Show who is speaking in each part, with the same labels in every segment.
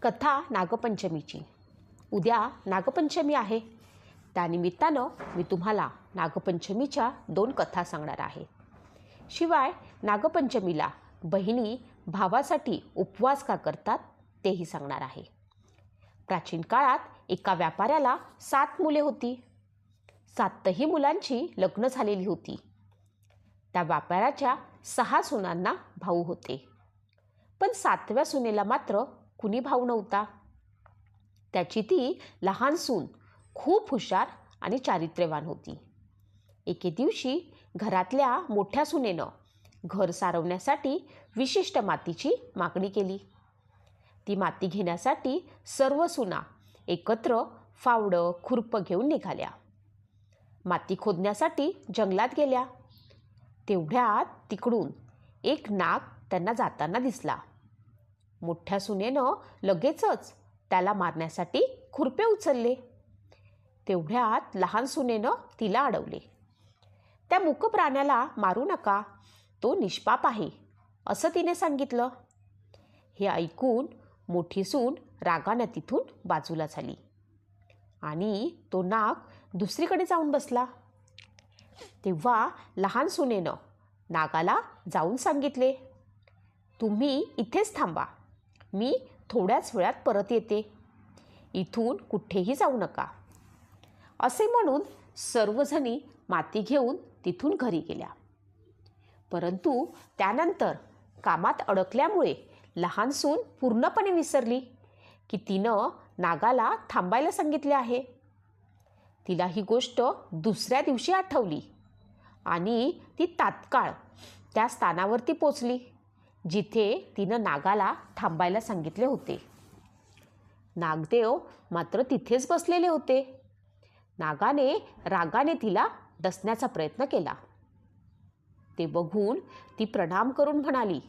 Speaker 1: कथा नागपंचमीची. उद्या नागपंचमी आहे. त्यानिमित्तानं मी तुम्हाला नागपंचमीच्या 2 कथा सांगणार आहे. शिवाय नागपंचमीला बहिणी भावासाठी उपवास का करतात तेही सांगणार आहे. प्राचीन काळात एका व्यापाऱ्याला 7 मुले होती. 7ही मुलांची लग्न झालेली होती. त्या व्यापाऱ्याच्या 6 सुनांना भाऊ होते. पण 7व्या सुनेला मात्र कुणी भाऊ नव्हता. त्याची ती लहान सून खूप हुशार आणि चारित्र्यवान होती. एके दिवशी घरातल्या मोठ्या सुनेनं घर सारवण्यासाठी विशिष्ट मातीची मागणी केली. ती माती घेण्यासाठी सर्व सुना एकत्र फावडं खुरपं घेऊन निघाल्या. माती खोदण्यासाठी जंगलात गेल्या. तेवढ्यात तिकडून एक नाग त्यांना जाताना दिसला. मोठ्या सुनेनं लगेचच त्याला मारण्यासाठी खुरपे उचलले. तेवढ्यात लहान सुनेनं तिला अडवले. त्या मूक प्राण्याला मारू नका, तो निष्पाप आहे, असं तिने सांगितलं. हे ऐकून मोठी सून रागानं तिथून बाजूला झाली आणि तो नाग दुसरीकडे जाऊन बसला. तेव्हा लहान सुनेनं नागाला जाऊन सांगितले, तुम्ही इथेच थांबा, मी थोड्याच वेळात परत येते, इथून कुठेही जाऊ नका. असे म्हणून सर्वजणी माती घेऊन तिथून घरी गेल्या. परंतु त्यानंतर कामात अडकल्यामुळे लहान सून पूर्णपणे विसरली की तिनं नागाला थांबायला सांगितले आहे. तिला ही गोष्ट दुसऱ्या दिवशी आठवली आणि ती तात्काळ त्या स्थानावरती पोचली जिथे तिनं नागाला थांबायला सांगितले होते. नागदेव मात्र तिथेच बसलेले होते. नागाने रागाने तिला डसण्याचा प्रयत्न केला. ते बघून ती प्रणाम करून म्हणाली,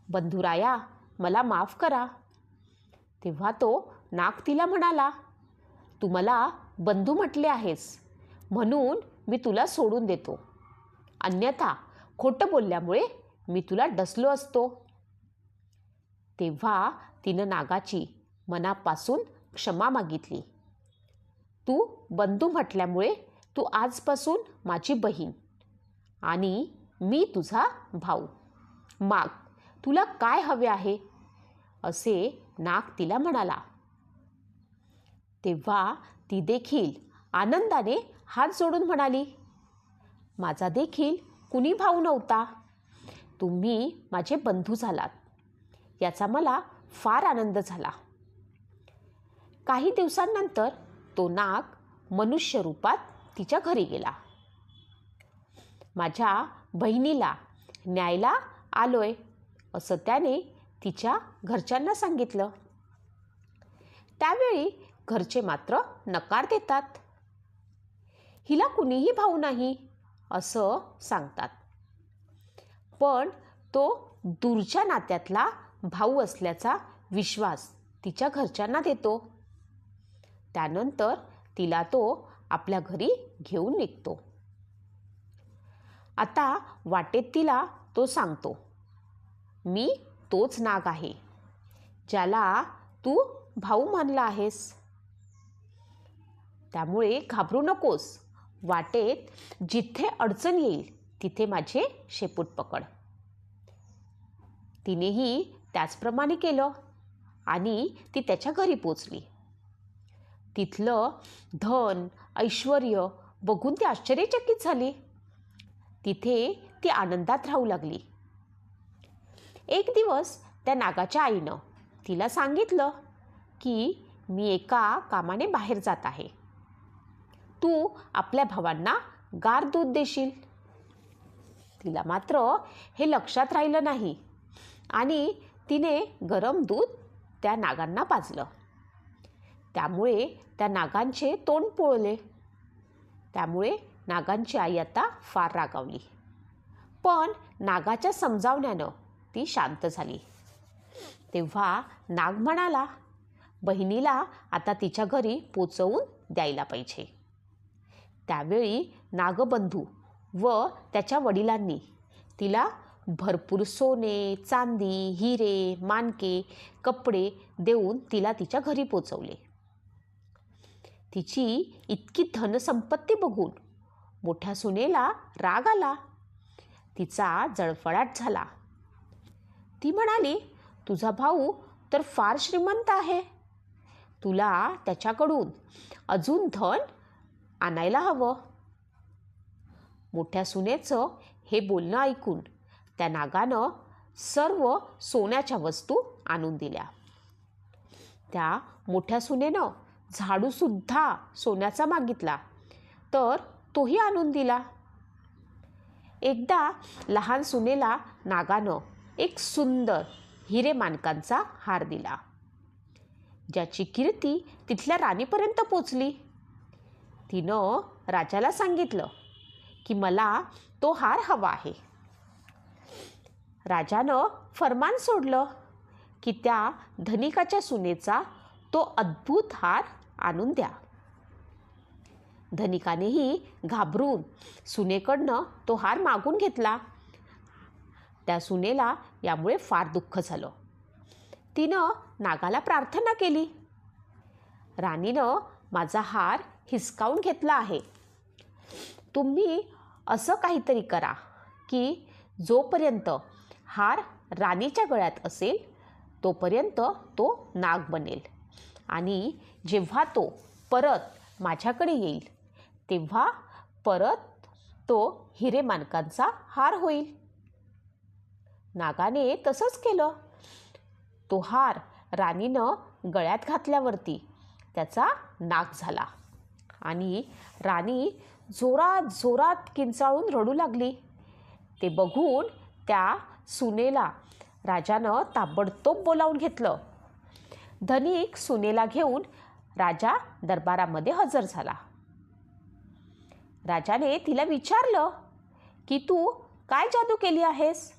Speaker 1: बंधुराया, मला माफ करा. तेव्हा तो नाग तिला म्हणाला, तू मला बंधू म्हटले आहेस म्हणून मी तुला सोडून देतो, अन्यथा खोटं बोलल्यामुळे मी तुला डसलो असतो. तेव्हा तिनं नागाची मनापासून क्षमा मागितली. तू बंधू म्हटल्यामुळे तू आजपासून माझी बहीण आणि मी तुझा भाऊ. माग, तुला काय हवे आहे, असे नाग तिला म्हणाला. तेव्हा ती देखील आनंदाने हात जोडून म्हणाली, माझा देखील कुणी भाऊ नव्हता, तुम्ही माझे बंधू झालात, याचा मला फार आनंद झाला. काही दिवसांनंतर तो नाग मनुष्य रूपात तिच्या घरी गेला. माझ्या बहिणीला न्यायला आलोय, असं त्याने तिच्या घरच्यांना सांगितलं. त्यावेळी घरचे मात्र नकार देतात. हिला कुणीही भाऊ नाही, असं सांगतात. पण तो दूरच्या नात्यातला भाऊ असल्याचा विश्वास तिच्या घरच्यांना देतो. त्यानंतर तिला तो आपल्या घरी घेऊन निघतो. आता वाटेत तिला तो सांगतो, मी तोच नाग आहे ज्याला तू भाऊ मानला आहेस. त्यामुळे घाबरू नकोस, वाटेत जिथे अडचण येईल तिथे माझे शेपूट पकड. तिनेही त्याचप्रमाणे केलं आणि ती त्याच्या घरी पोचली. तिथलं धन ऐश्वर्य बघून ती आश्चर्यचकित झाली. तिथे ती आनंदात राहू लागली. एक दिवस त्या नागाच्या आईनं तिला सांगितलं की मी एका कामाने बाहेर जात आहे, तू आपल्या भावांना गार दूध देशील. तिला मात्र हे लक्षात राहिलं नाही आणि तिने गरम दूध त्या नागांना पाजलं. त्यामुळे त्या नागांचे तोंड पोळले. त्यामुळे नागांची आई आता फार रागावली. पण नागाच्या समजावण्यानं ती शांत झाली. तेव्हा नाग म्हणाला, बहिणीला आता तिच्या घरी पोचवून द्यायला पाहिजे. त्यावेळी नागबंधू व त्याच्या वडिलांनी तिला भरपूर सोने, चांदी, हिरे, माणके, कपडे देऊन तिला तिच्या घरी पोचवले. तिची इतकी धनसंपत्ती बघून मोठ्या सुनेला राग आला. तिचा जळफळाट झाला. ती म्हणाली, तुझा भाऊ तर फार श्रीमंत आहे. तुला त्याच्याकडून अजून धन आणायला हवं. मोठ्या सुनेचं हे बोलणं ऐकून त्या नागानं सर्व सोन्याच्या वस्तू आणून दिल्या. त्या मोठ्या सुनेनं झाडूसुद्धा सोन्याचा मागितला तर तोही आणून दिला. एकदा लहान सुनेला नागानं एक सुंदर हिरेमाणकांचा हार दिला, ज्याची कीर्ती तिथल्या राणीपर्यंत पोचली. तिनं राजाला सांगितलं की मला तो हार हवा आहे. राजानं फरमान सोडलं की त्या धनिकाच्या सुनेचा तो अद्भुत हार आणून द्या. धनिकानेही घाबरून सुनेकडनं तो हार मागून घेतला. त्या सुनेला यामुळे फार दुःख झालं. तिनं नागाला प्रार्थना केली, राणीनं माझा हार हिसकावून घेतला आहे. तुम्ही असं काहीतरी करा की जोपर्यंत हार राणीच्या गळ्यात असेल तोपर्यंत तो नाग बनेल आणि जेव्हा तो परत माझ्याकडे येईल तेव्हा परत तो हिरेमाणकांचा हार होईल. नागाने तसंच केलं. तो हार राणीनं गळ्यात घातल्यावरती त्याचा नाग झाला आणि राणी जोरात जोरात किंचाळून रडू लागली. ते बघून त्या सुनेला राजानं ताबडतोब बोलावून घेतलं. धनिक सुनेला घेऊन राजा दरबारामध्ये हजर झाला. राजाने तिला विचारलं की तू काय जादू केली आहेस,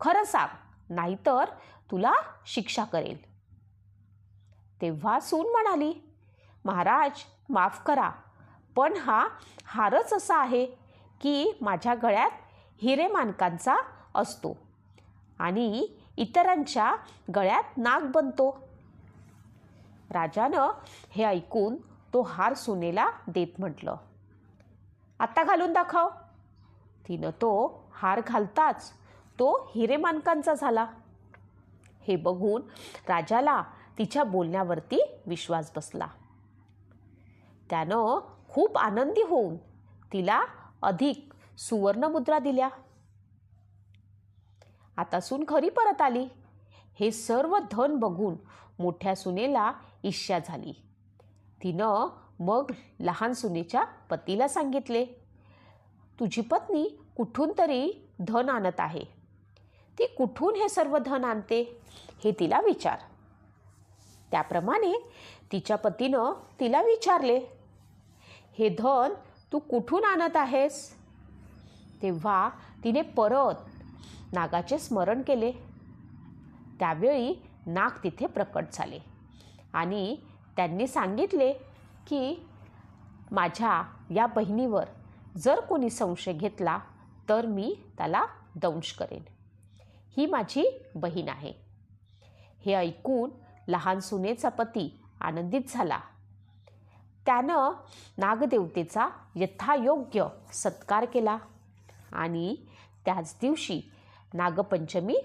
Speaker 1: खरं सांग, नाहीतर तुला शिक्षा करेल. तेव्हा सून म्हणाली, महाराज माफ करा, पण हा हारच असा आहे की माझ्या गळ्यात हिरेमाणकांचा असतो आणि इतरांच्या गळ्यात नाग बनतो. राजानं हे ऐकून तो हार सुनेला देत म्हटलं, आता घालून दाखव. तिनं तो हार घालताच तो हिरेमाणकांचा झाला. हे बघून राजाला तिच्या बोलण्यावरती विश्वास बसला. त्यानं खूप आनंदी होऊन तिला अधिक सुवर्णमुद्रा दिल्या. आता सून घरी परत आली. हे सर्व धन बघून मोठ्या सुनेला ईर्ष्या झाली. तिनं मग लहान सुनेच्या पतीला सांगितले, तुझी पत्नी कुठून तरी धन आणत आहे. ती कुठून हे सर्व धन आणते हे तिला विचार. त्याप्रमाणे तिच्या पतीनं तिला विचारले, हे धन तू कुठून आणत आहेस? तेव्हा तिने परत नागाचे स्मरण केले. त्यावेळी नाग तिथे प्रकट झाले आणि त्यांनी सांगितले की माझ्या या बहिणीवर जर कोणी संशय घेतला तर मी त्याला दंश करेन. ही माझी बहीण आहे. हे ऐकून लहान सुनेचा पती आनंदित झाला. त्यानं नागदेवतेचा यथायोग्य सत्कार केला आणि त्याच दिवशी नागपंचमी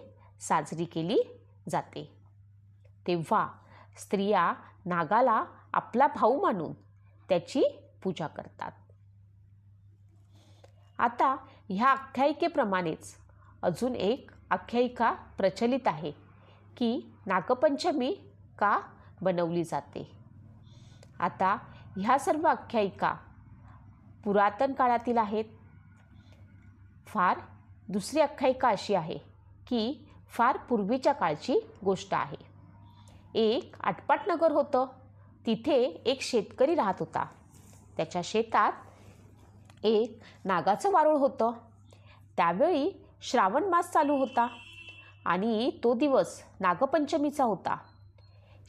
Speaker 1: साजरी केली जाते. तेव्हा स्त्रिया नागाला आपला भाऊ मानून त्याची पूजा करतात. आता ह्या आख्यायिकेप्रमाणेच अजून एक आख्यायिका प्रचलित आहे की नागपंचमी का बनवली जाते. आता ह्या सर्व आख्यायिका पुरातन काळातील आहेत. दुसरी आख्यायिका अशी आहे की फार पूर्वीच्या काळची गोष्ट आहे. एक आटपाट नगर होतं. तिथे एक शेतकरी राहत होता. त्याच्या शेतात एक नागाचं वारूळ होतं. त्यावेळी श्रावण मास चालू होता आणि तो दिवस नागपंचमीचा होता.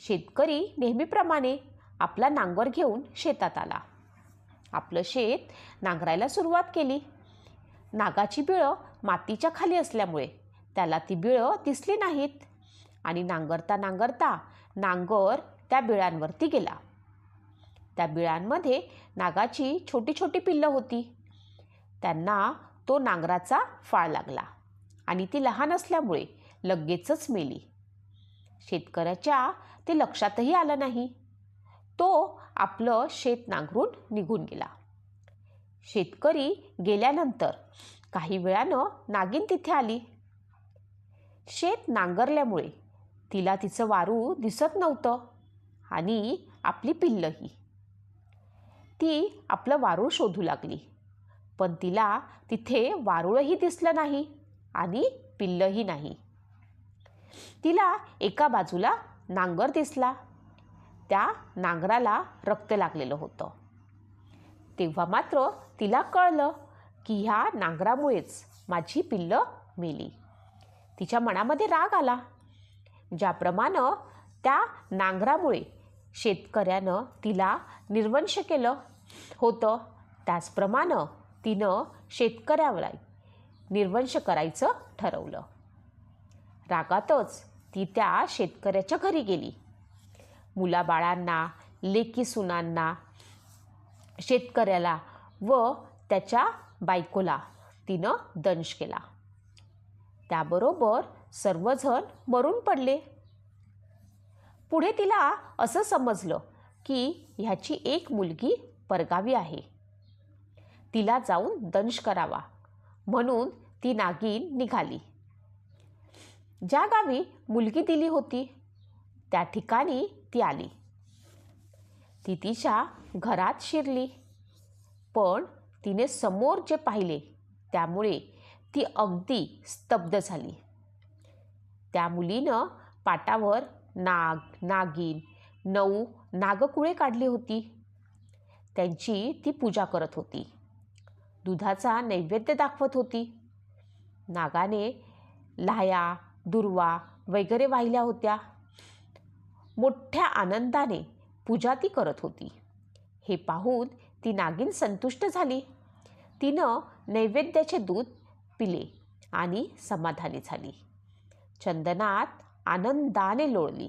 Speaker 1: शेतकरी नेहमीप्रमाणे आपला नांगर घेऊन शेतात आला. आपलं शेत नांगरायला सुरुवात केली. नागाची बिळं मातीच्या खाली असल्यामुळे त्याला ती बिळं दिसली नाहीत आणि नांगरता नांगरता नांगर त्या बिळांवरती गेला. त्या बिळांमध्ये नागाची छोटी छोटी पिल्लं होती. त्यांना तो नांगराचा फाळ लागला आणि ती लहान असल्यामुळे लगेचच मेली. शेतकऱ्याच्या ते लक्षातही आलं नाही. तो आपलं शेत नांगरून निघून गेला. शेतकरी गेल्यानंतर काही वेळानं नागिन तिथे आली. शेत नांगरल्यामुळे तिला तिचं वारू दिसत नव्हतं आणि आपली पिल्लंही. ती आपलं वारूळ शोधू लागली, पण तिला तिथे वारूळही दिसलं नाही आणि पिल्लंही नाही. तिला एका बाजूला नांगर दिसला. त्या नांगराला रक्त लागलेलं होतं. तेव्हा मात्र तिला कळलं की ह्या नांगरामुळेच माझी पिल्लं मेली. तिच्या मनामध्ये राग आला. ज्याप्रमाणे त्या नांगरामुळे शेतकऱ्यानं तिला निर्वंश केलं होतं, त्याचप्रमाणे तिनं शेतकऱ्याला निर्वंश करायचं ठरवलं. रागातच ती त्या शेतकऱ्याच्या घरी गेली. मुलाबाळांना, लेकी सुनांना, शेतकऱ्याला व त्याच्या बायकोला तिनं दंश केला. त्याबरोबर सर्वजण मरून पडले. पुढे तिला असं समजलं की ह्याची एक मुलगी परगावी आहे. तिला जाऊन दंश करावा म्हणून ती नागिन निघाली. ज्या गावी मुलगी दिली होती त्या ठिकाणी ती आली. ती तिच्या घरात शिरली, पण तिने समोर जे पाहिले त्यामुळे ती अगदी स्तब्ध झाली. त्या मुलीनं पाटावर नाग, नागिन, 9 नागकुळे काढली होती. त्यांची ती पूजा करत होती. दुधाचा नैवेद्य दाखवत होती. नागाने लाह्या, दुर्वा वगैरे वाहिल्या होत्या. मोठ्या आनंदाने पूजा ती करत होती. हे पाहून ती नागिन संतुष्ट झाली. तिनं नैवेद्याचे दूध पिले आणि समाधानी झाली. चंदनात आनंदाने लोळली.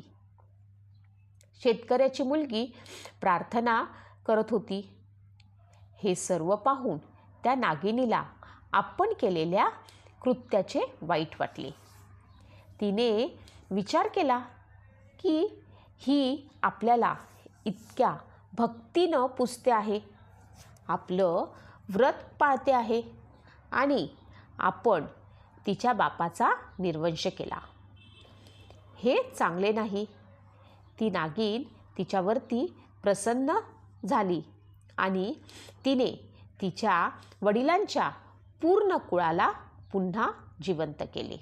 Speaker 1: शेतकऱ्याची मुलगी प्रार्थना करत होती. हे सर्व पाहून त्या नागिनीला आपण केलेल्या कृत्याचे वाईट वाटले. तिने विचार केला की ही आपल्याला इतक्या भक्तीनं पुजते आहे, आपलं व्रत पाळते आहे आणि आपण तिच्या बापाचा निर्वंश केला. हे चांगले नाही. ती नागिन तिच्यावरती प्रसन्न झाली आणि तिने तिच्या वडिलांच्या पूर्ण कुळाला पुन्हा जिवंत केले.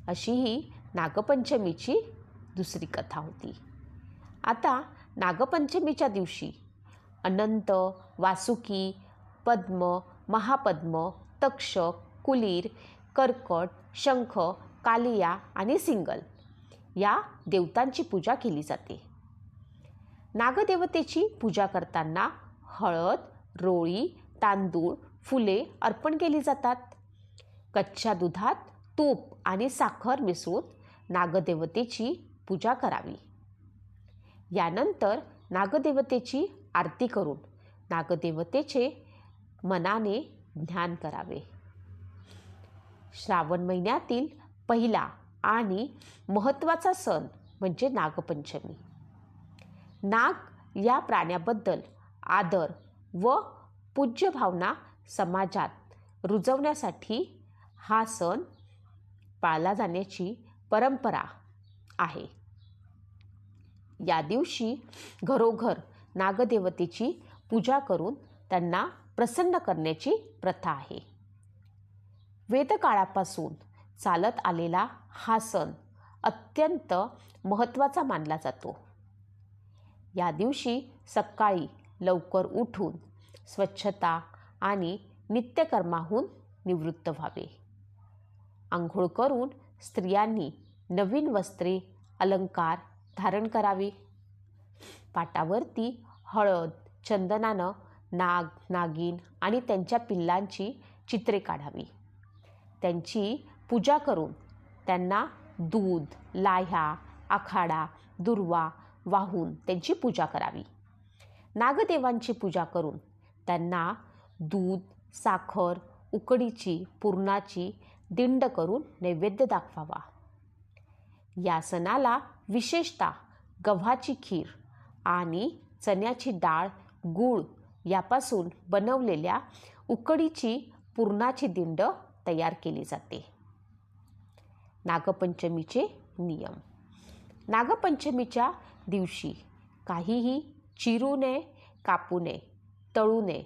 Speaker 1: अशी ही नागपंचमीची दुसरी कथा होती. आता नागपंचमीच्या दिवशी अनंत, वासुकी, पद्म, महापद्म, तक्षक, कुलीर, कर्कट, शंख, कालिया आणि सिंगल या देवतांची पूजा केली जाते. नागदेवतेची पूजा करताना हळद, रोळी, तांदूळ, फुले अर्पण केली जातात. कच्च्या दुधात तूप आणि साखर मिसळून नागदेवतेची पूजा करावी. यानंतर नागदेवतेची आरती करून नागदेवतेचे मनाने ध्यान करावे. श्रावण महिन्यातील पहिला आणि महत्त्वाचा सण म्हणजे नागपंचमी. नाग या प्राण्याबद्दल आदर व पूज्य भावना समाजात रुजवण्यासाठी हा सण पाळला जाण्याची परंपरा आहे. या दिवशी घरोघर नागदेवतेची पूजा करून त्यांना प्रसन्न करण्याची प्रथा आहे. वेदकाळापासून चालत आलेला हा सण अत्यंत महत्त्वाचा मानला जातो. या दिवशी सकाळी लवकर उठून स्वच्छता आणि नित्यकर्माहून निवृत्त व्हावे. आंघोळ करून स्त्रियांनी नवीन वस्त्रे, अलंकार धारण करावे. पाटावरती हळद, चंदनानं नाग, नागिन आणि त्यांच्या पिल्लांची चित्रे काढावी. त्यांची पूजा करून त्यांना दूध, लाह्या, आखाडा, दुर्वा वाहून त्यांची पूजा करावी. नागदेवांची पूजा करून त्यांना दूध, साखर, उकडीची, पुरणाची दिंड करून नैवेद्य दाखवावा. या सणाला विशेषतः गव्हाची खीर आणि चण्याची डाळ, गूळ यापासून बनवलेल्या उकडीची पुरणाची दिंड तयार केली जाते. नागपंचमीचे नियम. नागपंचमीच्या दिवशी काहीही चिरू नये, कापू नये, तळू नये,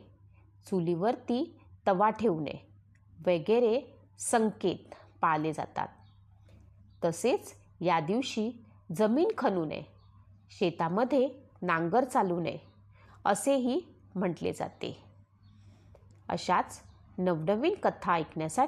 Speaker 1: चुलीवरती तवा ठेवू नये वगैरे संकेत पाळले जातात. तसेच या दिवशी जमीन खणू नये, शेतामध्ये नांगर चालू नये असेही म्हटले जाते. अशाच नवनवीन कथा ऐकण्यासाठी